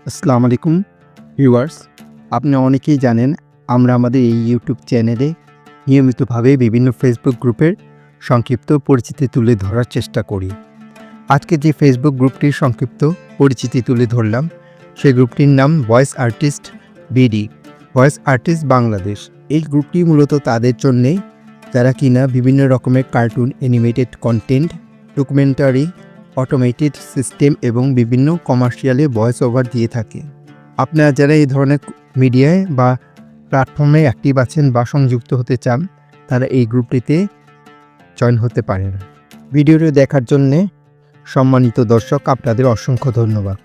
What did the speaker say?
আসসালামু আলাইকুম ভিউয়ার্স। আপনি অনেকেই জানেন আমরা আমাদের এই ইউটিউব চ্যানেলে নিয়মিতভাবে বিভিন্ন ফেসবুক গ্রুপের সংক্ষিপ্ত পরিচিতি তুলে ধরার চেষ্টা করি। আজকে যে ফেসবুক গ্রুপটির সংক্ষিপ্ত পরিচিতি তুলে ধরলাম সেই গ্রুপটির নাম voice artist BD, voice artist Bangladesh. এই গ্রুপটি মূলত তাদের জন্যে যারা কিনা বিভিন্ন রকমের cartoon, animated content, documentary, automated system এবং বিভিন্ন কমার্শিয়ালে ভয়েস ওভার দিয়ে থাকে। আপনারা যারা এই ধরনের মিডিয়ায় বা প্ল্যাটফর্মে অ্যাক্টিভ আছেন বা সংযুক্ত হতে চান তারা এই গ্রুপটিতে জয়েন হতে পারেন। ভিডিওটি দেখার জন্যে সম্মানিত দর্শক আপনাদের অসংখ্য ধন্যবাদ।